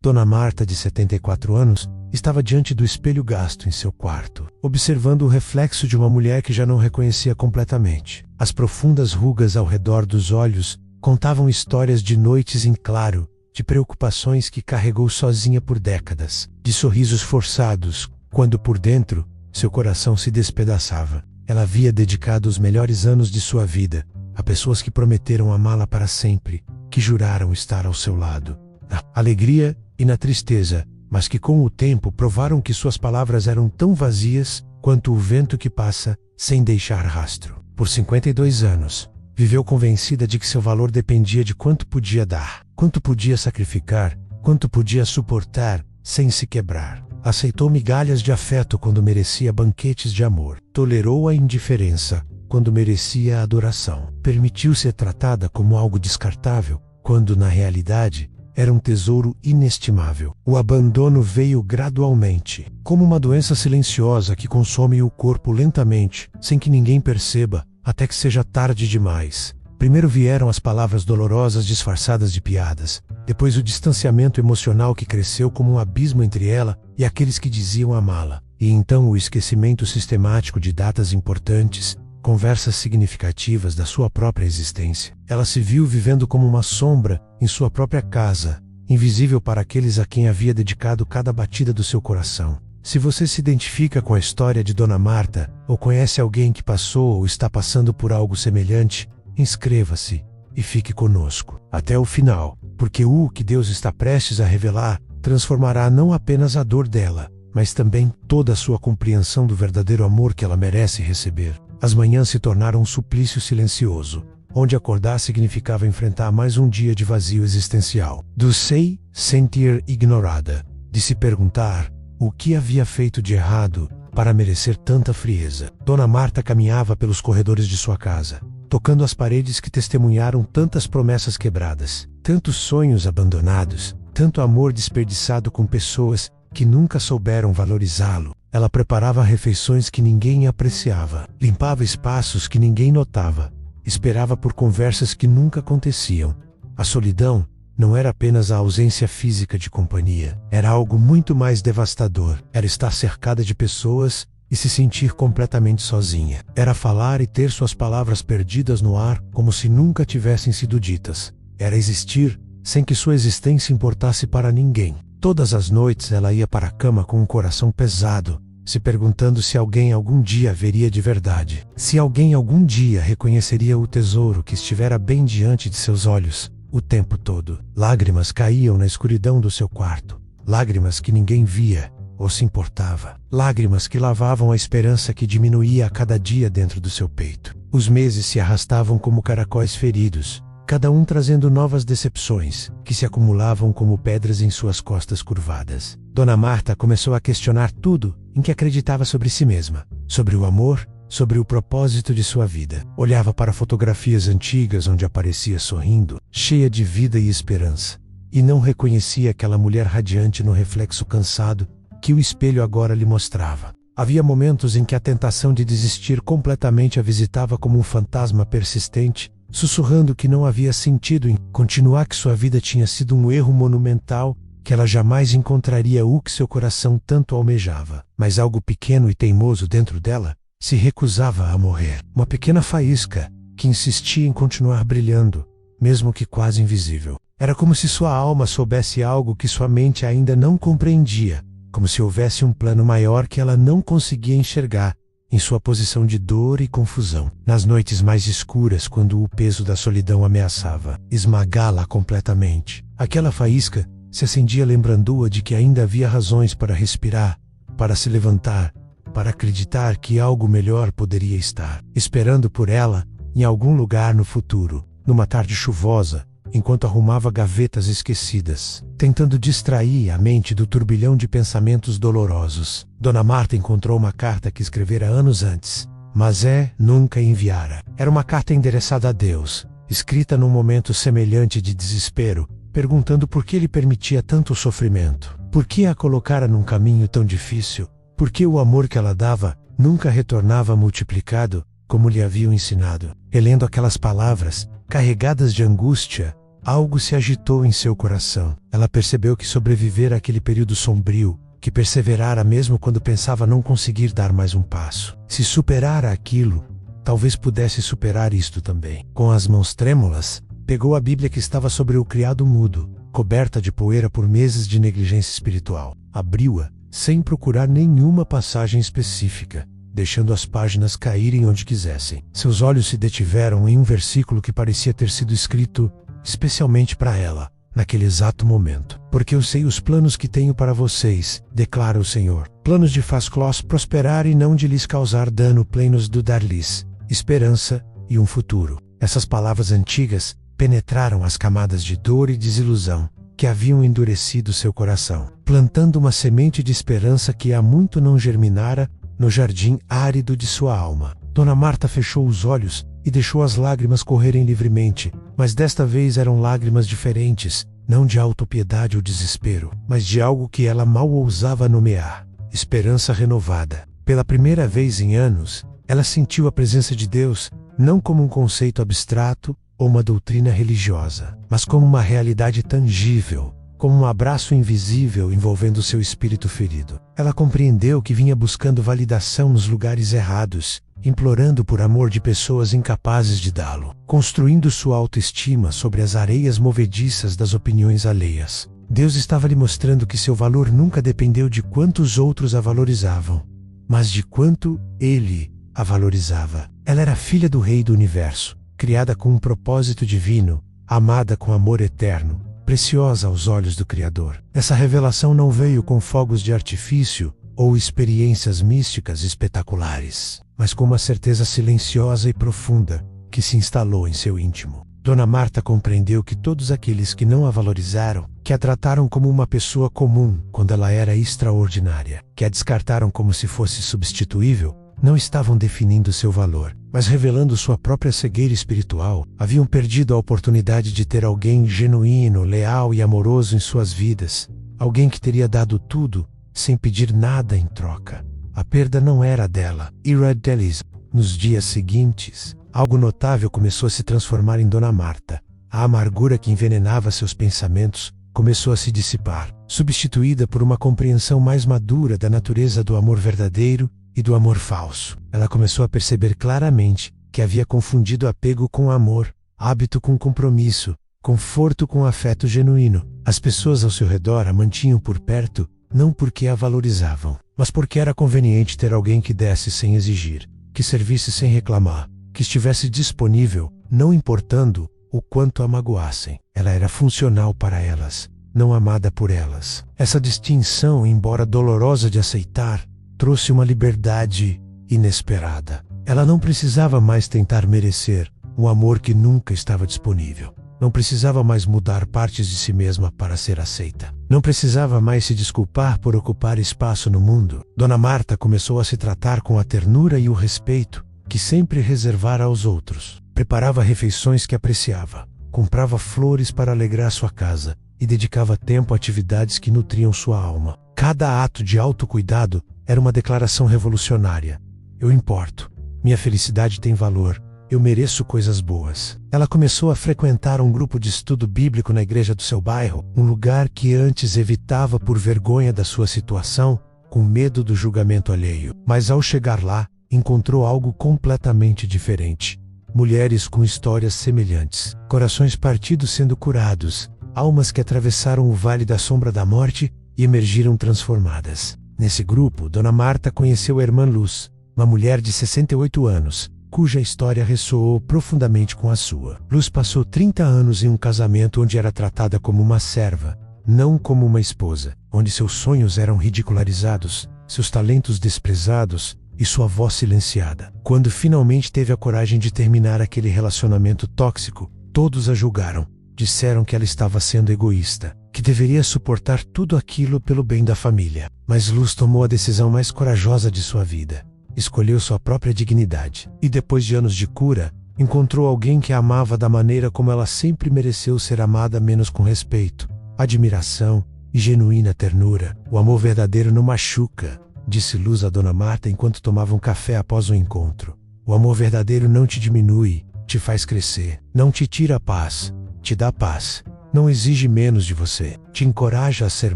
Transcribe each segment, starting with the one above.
Dona Marta, de 74 anos, estava diante do espelho gasto em seu quarto, observando o reflexo de uma mulher que já não reconhecia completamente. As profundas rugas ao redor dos olhos contavam histórias de noites em claro, de preocupações que carregou sozinha por décadas, de sorrisos forçados, quando por dentro, seu coração se despedaçava. Ela havia dedicado os melhores anos de sua vida a pessoas que prometeram amá-la para sempre, que juraram estar ao seu lado, na alegria e na tristeza, mas que com o tempo provaram que suas palavras eram tão vazias quanto o vento que passa sem deixar rastro. Por 52 anos, viveu convencida de que seu valor dependia de quanto podia dar, quanto podia sacrificar, quanto podia suportar sem se quebrar. Aceitou migalhas de afeto quando merecia banquetes de amor. Tolerou a indiferença quando merecia a adoração. Permitiu ser tratada como algo descartável, quando na realidade era um tesouro inestimável. O abandono veio gradualmente, como uma doença silenciosa que consome o corpo lentamente, sem que ninguém perceba, até que seja tarde demais. Primeiro vieram as palavras dolorosas disfarçadas de piadas, depois o distanciamento emocional que cresceu como um abismo entre ela e aqueles que diziam amá-la, e então o esquecimento sistemático de datas importantes, conversas significativas da sua própria existência. Ela se viu vivendo como uma sombra em sua própria casa, invisível para aqueles a quem havia dedicado cada batida do seu coração. Se você se identifica com a história de Dona Marta, ou conhece alguém que passou ou está passando por algo semelhante, inscreva-se e fique conosco até o final, porque o que Deus está prestes a revelar transformará não apenas a dor dela, mas também toda a sua compreensão do verdadeiro amor que ela merece receber. As manhãs se tornaram um suplício silencioso, onde acordar significava enfrentar mais um dia de vazio existencial. Do se sentir ignorada, de se perguntar o que havia feito de errado para merecer tanta frieza. Dona Marta caminhava pelos corredores de sua casa, tocando as paredes que testemunharam tantas promessas quebradas, tantos sonhos abandonados, tanto amor desperdiçado com pessoas que nunca souberam valorizá-lo. Ela preparava refeições que ninguém apreciava, limpava espaços que ninguém notava, esperava por conversas que nunca aconteciam. A solidão não era apenas a ausência física de companhia, era algo muito mais devastador. Era estar cercada de pessoas e se sentir completamente sozinha. Era falar e ter suas palavras perdidas no ar como se nunca tivessem sido ditas. Era existir sem que sua existência importasse para ninguém. Todas as noites ela ia para a cama com um coração pesado, se perguntando se alguém algum dia veria de verdade. Se alguém algum dia reconheceria o tesouro que estivera bem diante de seus olhos, o tempo todo. Lágrimas caíam na escuridão do seu quarto. Lágrimas que ninguém via ou se importava. Lágrimas que lavavam a esperança que diminuía a cada dia dentro do seu peito. Os meses se arrastavam como caracóis feridos, cada um trazendo novas decepções, que se acumulavam como pedras em suas costas curvadas. Dona Marta começou a questionar tudo em que acreditava sobre si mesma, sobre o amor, sobre o propósito de sua vida. Olhava para fotografias antigas onde aparecia sorrindo, cheia de vida e esperança, e não reconhecia aquela mulher radiante no reflexo cansado que o espelho agora lhe mostrava. Havia momentos em que a tentação de desistir completamente a visitava como um fantasma persistente, sussurrando que não havia sentido em continuar, que sua vida tinha sido um erro monumental, que ela jamais encontraria o que seu coração tanto almejava. Mas algo pequeno e teimoso dentro dela se recusava a morrer. Uma pequena faísca que insistia em continuar brilhando, mesmo que quase invisível. Era como se sua alma soubesse algo que sua mente ainda não compreendia, como se houvesse um plano maior que ela não conseguia enxergar, em sua posição de dor e confusão. Nas noites mais escuras, quando o peso da solidão ameaçava esmagá-la completamente, aquela faísca se acendia lembrando-a de que ainda havia razões para respirar, para se levantar, para acreditar que algo melhor poderia estar esperando por ela em algum lugar no futuro. Numa tarde chuvosa, enquanto arrumava gavetas esquecidas, tentando distrair a mente do turbilhão de pensamentos dolorosos, Dona Marta encontrou uma carta que escrevera anos antes, mas nunca enviara. Era uma carta endereçada a Deus, escrita num momento semelhante de desespero, perguntando por que ele permitia tanto sofrimento, por que a colocara num caminho tão difícil, por que o amor que ela dava nunca retornava multiplicado, como lhe haviam ensinado. Relendo aquelas palavras, carregadas de angústia, Algo se agitou em seu coração. Ela percebeu que sobrevivera àquele período sombrio, que perseverara mesmo quando pensava não conseguir dar mais um passo. Se superara aquilo, talvez pudesse superar isto também. Com as mãos trêmulas, pegou a Bíblia que estava sobre o criado mudo, coberta de poeira por meses de negligência espiritual. Abriu-a, sem procurar nenhuma passagem específica, deixando as páginas caírem onde quisessem. Seus olhos se detiveram em um versículo que parecia ter sido escrito especialmente para ela, naquele exato momento. Porque eu sei os planos que tenho para vocês, declara o Senhor. Planos de faz-los prosperar e não de lhes causar dano, planos de dar-lhes esperança e um futuro. Essas palavras antigas penetraram as camadas de dor e desilusão que haviam endurecido seu coração, plantando uma semente de esperança que há muito não germinara no jardim árido de sua alma. Dona Marta fechou os olhos e deixou as lágrimas correrem livremente, mas desta vez eram lágrimas diferentes, não de autopiedade ou desespero, mas de algo que ela mal ousava nomear: esperança renovada. Pela primeira vez em anos, ela sentiu a presença de Deus, não como um conceito abstrato ou uma doutrina religiosa, mas como uma realidade tangível, como um abraço invisível envolvendo seu espírito ferido. Ela compreendeu que vinha buscando validação nos lugares errados, implorando por amor de pessoas incapazes de dá-lo, construindo sua autoestima sobre as areias movediças das opiniões alheias. Deus estava lhe mostrando que seu valor nunca dependeu de quantos outros a valorizavam, mas de quanto ele a valorizava. Ela era filha do Rei do Universo, criada com um propósito divino, amada com amor eterno, preciosa aos olhos do Criador. Essa revelação não veio com fogos de artifício ou experiências místicas espetaculares, mas com uma certeza silenciosa e profunda que se instalou em seu íntimo. Dona Marta compreendeu que todos aqueles que não a valorizaram, que a trataram como uma pessoa comum quando ela era extraordinária, que a descartaram como se fosse substituível, não estavam definindo seu valor, mas revelando sua própria cegueira espiritual. Haviam perdido a oportunidade de ter alguém genuíno, leal e amoroso em suas vidas, alguém que teria dado tudo sem pedir nada em troca. A perda não era dela, era deles. Nos dias seguintes, algo notável começou a se transformar em Dona Marta. A amargura que envenenava seus pensamentos começou a se dissipar, substituída por uma compreensão mais madura da natureza do amor verdadeiro e do amor falso. Ela começou a perceber claramente que havia confundido apego com amor, hábito com compromisso, conforto com afeto genuíno. As pessoas ao seu redor a mantinham por perto, não porque a valorizavam, mas porque era conveniente ter alguém que desse sem exigir, que servisse sem reclamar, que estivesse disponível, não importando o quanto a magoassem. Ela era funcional para elas, não amada por elas. Essa distinção, embora dolorosa de aceitar, trouxe uma liberdade inesperada. Ela não precisava mais tentar merecer um amor que nunca estava disponível. Não precisava mais mudar partes de si mesma para ser aceita. Não precisava mais se desculpar por ocupar espaço no mundo. Dona Marta começou a se tratar com a ternura e o respeito que sempre reservara aos outros. Preparava refeições que apreciava, comprava flores para alegrar sua casa e dedicava tempo a atividades que nutriam sua alma. Cada ato de autocuidado era uma declaração revolucionária. Eu importo. Minha felicidade tem valor. Eu mereço coisas boas. Ela começou a frequentar um grupo de estudo bíblico na igreja do seu bairro, um lugar que antes evitava por vergonha da sua situação, com medo do julgamento alheio. Mas ao chegar lá, encontrou algo completamente diferente. Mulheres com histórias semelhantes, corações partidos sendo curados, almas que atravessaram o vale da sombra da morte e emergiram transformadas. Nesse grupo, Dona Marta conheceu a irmã Luz, uma mulher de 68 anos, cuja história ressoou profundamente com a sua. Luz passou 30 anos em um casamento onde era tratada como uma serva, não como uma esposa, onde seus sonhos eram ridicularizados, seus talentos desprezados e sua voz silenciada. Quando finalmente teve a coragem de terminar aquele relacionamento tóxico, todos a julgaram. Disseram que ela estava sendo egoísta, que deveria suportar tudo aquilo pelo bem da família. Mas Luz tomou a decisão mais corajosa de sua vida. Escolheu sua própria dignidade. E depois de anos de cura, encontrou alguém que a amava da maneira como ela sempre mereceu ser amada, menos com respeito, admiração e genuína ternura. O amor verdadeiro não machuca, disse Luz a Dona Marta enquanto tomavam café após o encontro. O amor verdadeiro não te diminui, te faz crescer. Não te tira a paz, te dá paz, não exige menos de você, te encoraja a ser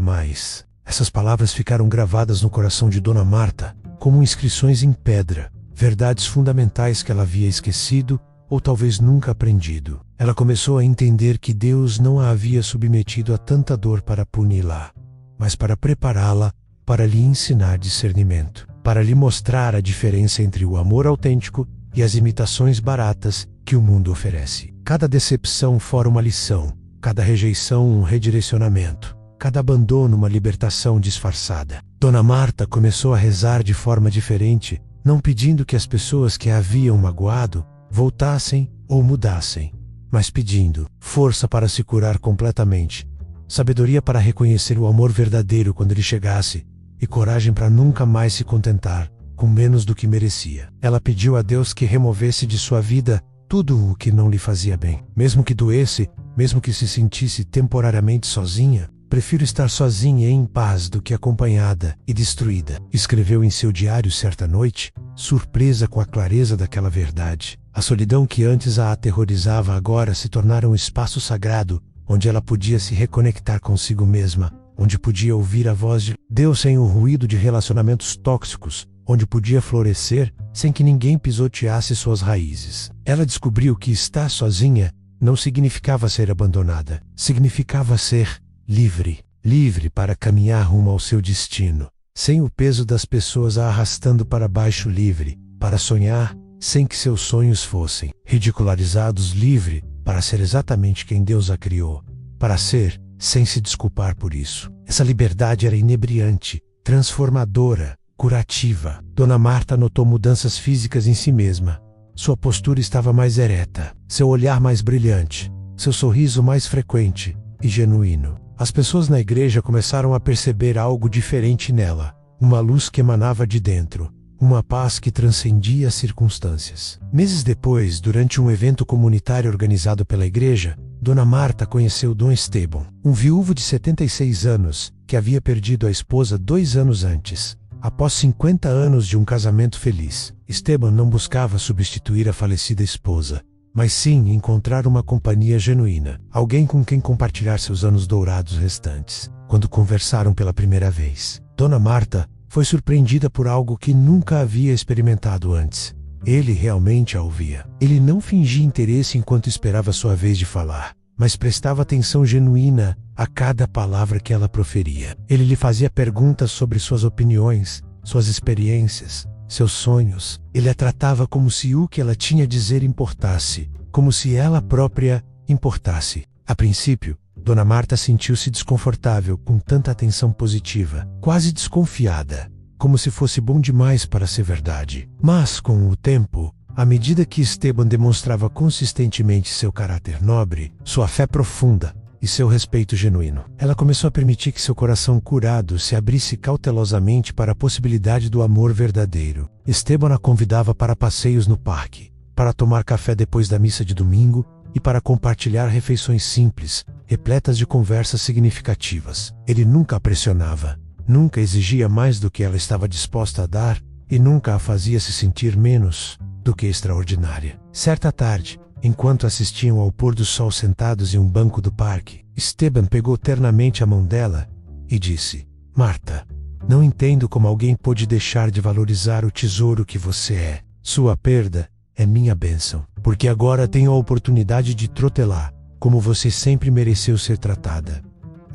mais. Essas palavras ficaram gravadas no coração de Dona Marta, como inscrições em pedra, verdades fundamentais que ela havia esquecido ou talvez nunca aprendido. Ela começou a entender que Deus não a havia submetido a tanta dor para puni-la, mas para prepará-la, para lhe ensinar discernimento, para lhe mostrar a diferença entre o amor autêntico e as imitações baratas que o mundo oferece. Cada decepção fora uma lição, cada rejeição um redirecionamento, cada abandono uma libertação disfarçada. Dona Marta começou a rezar de forma diferente, não pedindo que as pessoas que a haviam magoado voltassem ou mudassem, mas pedindo força para se curar completamente, sabedoria para reconhecer o amor verdadeiro quando ele chegasse e coragem para nunca mais se contentar com menos do que merecia. Ela pediu a Deus que removesse de sua vida tudo o que não lhe fazia bem. Mesmo que doesse, mesmo que se sentisse temporariamente sozinha, prefiro estar sozinha e em paz do que acompanhada e destruída. Escreveu em seu diário certa noite, surpresa com a clareza daquela verdade. A solidão que antes a aterrorizava agora se tornara um espaço sagrado, onde ela podia se reconectar consigo mesma, onde podia ouvir a voz de Deus sem o ruído de relacionamentos tóxicos, onde podia florescer sem que ninguém pisoteasse suas raízes. Ela descobriu que estar sozinha não significava ser abandonada, significava ser livre, livre para caminhar rumo ao seu destino, sem o peso das pessoas a arrastando para baixo, livre para sonhar sem que seus sonhos fossem ridicularizados, livre para ser exatamente quem Deus a criou, para ser sem se desculpar por isso. Essa liberdade era inebriante, transformadora, curativa. Dona Marta notou mudanças físicas em si mesma. Sua postura estava mais ereta, seu olhar mais brilhante, seu sorriso mais frequente e genuíno. As pessoas na igreja começaram a perceber algo diferente nela, uma luz que emanava de dentro, uma paz que transcendia as circunstâncias. Meses depois, durante um evento comunitário organizado pela igreja, Dona Marta conheceu Dom Esteban, um viúvo de 76 anos, que havia perdido a esposa 2 anos antes. Após 50 anos de um casamento feliz, Esteban não buscava substituir a falecida esposa, mas sim encontrar uma companhia genuína, alguém com quem compartilhar seus anos dourados restantes. Quando conversaram pela primeira vez, Dona Marta foi surpreendida por algo que nunca havia experimentado antes. Ele realmente a ouvia. Ele não fingia interesse enquanto esperava sua vez de falar, mas prestava atenção genuína a cada palavra que ela proferia. Ele lhe fazia perguntas sobre suas opiniões, suas experiências, seus sonhos. Ele a tratava como se o que ela tinha a dizer importasse, como se ela própria importasse. A princípio, Dona Marta sentiu-se desconfortável com tanta atenção positiva, quase desconfiada, como se fosse bom demais para ser verdade. Mas, com o tempo, à medida que Esteban demonstrava consistentemente seu caráter nobre, sua fé profunda e seu respeito genuíno, ela começou a permitir que seu coração curado se abrisse cautelosamente para a possibilidade do amor verdadeiro. Esteban a convidava para passeios no parque, para tomar café depois da missa de domingo e para compartilhar refeições simples, repletas de conversas significativas. Ele nunca a pressionava, nunca exigia mais do que ela estava disposta a dar e nunca a fazia se sentir menos do que extraordinária. Certa tarde, enquanto assistiam ao pôr do sol sentados em um banco do parque, Esteban pegou ternamente a mão dela e disse: Marta, não entendo como alguém pôde deixar de valorizar o tesouro que você é. Sua perda é minha bênção, porque agora tenho a oportunidade de trotelá, como você sempre mereceu ser tratada.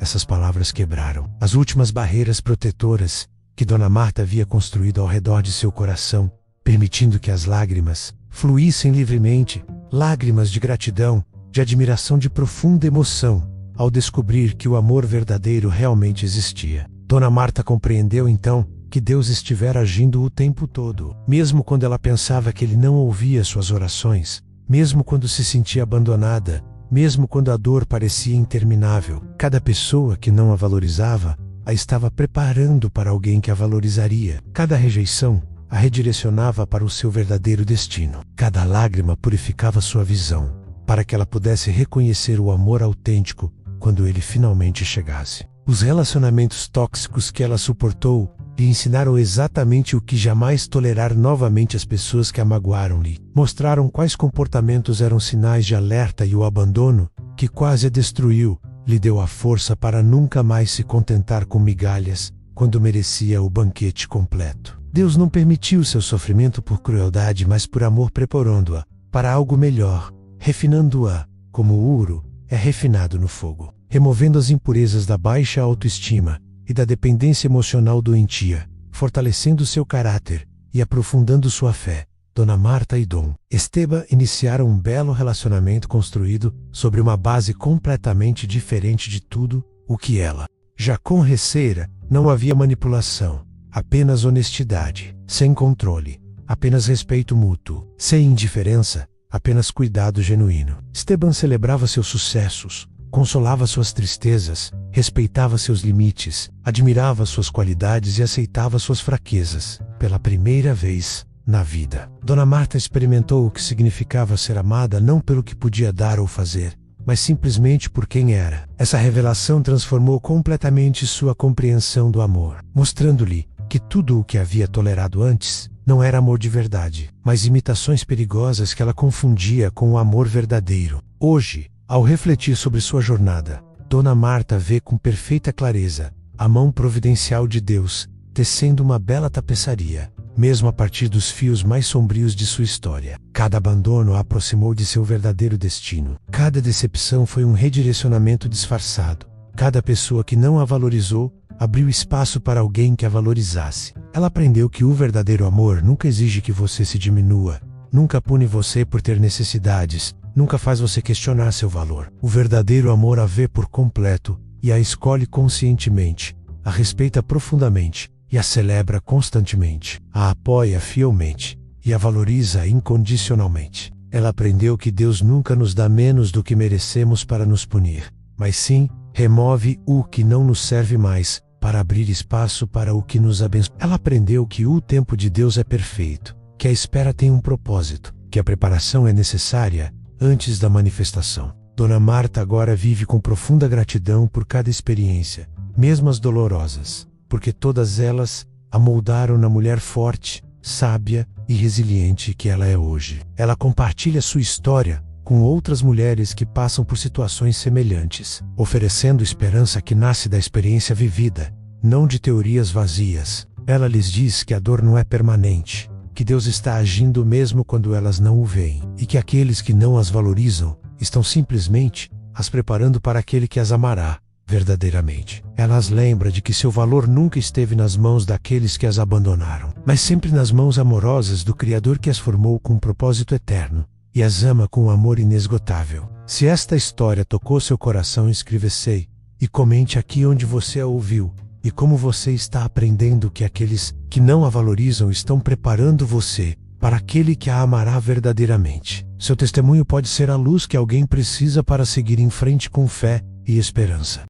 Essas palavras quebraram as últimas barreiras protetoras que Dona Marta havia construído ao redor de seu coração, permitindo que as lágrimas fluíssem livremente, lágrimas de gratidão, de admiração, de profunda emoção, ao descobrir que o amor verdadeiro realmente existia. Dona Marta compreendeu então que Deus estivera agindo o tempo todo, mesmo quando ela pensava que Ele não ouvia suas orações, mesmo quando se sentia abandonada, mesmo quando a dor parecia interminável. Cada pessoa que não a valorizava a estava preparando para alguém que a valorizaria. Cada rejeição a redirecionava para o seu verdadeiro destino. Cada lágrima purificava sua visão, para que ela pudesse reconhecer o amor autêntico quando ele finalmente chegasse. Os relacionamentos tóxicos que ela suportou lhe ensinaram exatamente o que jamais tolerar novamente as pessoas que a magoaram-lhe. Mostraram quais comportamentos eram sinais de alerta e o abandono, que quase a destruiu, lhe deu a força para nunca mais se contentar com migalhas, quando merecia o banquete completo. Deus não permitiu seu sofrimento por crueldade, mas por amor, preparando-a para algo melhor, refinando-a, como o ouro é refinado no fogo, removendo as impurezas da baixa autoestima e da dependência emocional doentia, fortalecendo seu caráter e aprofundando sua fé. Dona Marta e Dom Esteban iniciaram um belo relacionamento construído sobre uma base completamente diferente de tudo o que ela já conhecera. Não havia manipulação, apenas honestidade, sem controle, apenas respeito mútuo, sem indiferença, apenas cuidado genuíno. Esteban celebrava seus sucessos, consolava suas tristezas, respeitava seus limites, admirava suas qualidades e aceitava suas fraquezas. Pela primeira vez na vida, Dona Marta experimentou o que significava ser amada não pelo que podia dar ou fazer, mas simplesmente por quem era. Essa revelação transformou completamente sua compreensão do amor, mostrando-lhe que tudo o que havia tolerado antes não era amor de verdade, mas imitações perigosas que ela confundia com o amor verdadeiro. Hoje, ao refletir sobre sua jornada, Dona Marta vê com perfeita clareza a mão providencial de Deus tecendo uma bela tapeçaria, mesmo a partir dos fios mais sombrios de sua história. Cada abandono a aproximou de seu verdadeiro destino. Cada decepção foi um redirecionamento disfarçado. Cada pessoa que não a valorizou abriu espaço para alguém que a valorizasse. Ela aprendeu que o verdadeiro amor nunca exige que você se diminua, nunca pune você por ter necessidades, nunca faz você questionar seu valor. O verdadeiro amor a vê por completo e a escolhe conscientemente, a respeita profundamente e a celebra constantemente, a apoia fielmente e a valoriza incondicionalmente. Ela aprendeu que Deus nunca nos dá menos do que merecemos para nos punir, mas sim, remove o que não nos serve mais, para abrir espaço para o que nos abençoa. Ela aprendeu que o tempo de Deus é perfeito, que a espera tem um propósito, que a preparação é necessária antes da manifestação. Dona Marta agora vive com profunda gratidão por cada experiência, mesmo as dolorosas, porque todas elas a moldaram na mulher forte, sábia e resiliente que ela é hoje. Ela compartilha sua história com outras mulheres que passam por situações semelhantes, oferecendo esperança que nasce da experiência vivida, não de teorias vazias. Ela lhes diz que a dor não é permanente, que Deus está agindo mesmo quando elas não o veem, e que aqueles que não as valorizam estão simplesmente as preparando para aquele que as amará verdadeiramente. Ela as lembra de que seu valor nunca esteve nas mãos daqueles que as abandonaram, mas sempre nas mãos amorosas do Criador que as formou com um propósito eterno e as ama com um amor inesgotável. Se esta história tocou seu coração, inscreva-se e comente aqui onde você a ouviu e como você está aprendendo que aqueles que não a valorizam estão preparando você para aquele que a amará verdadeiramente. Seu testemunho pode ser a luz que alguém precisa para seguir em frente com fé e esperança.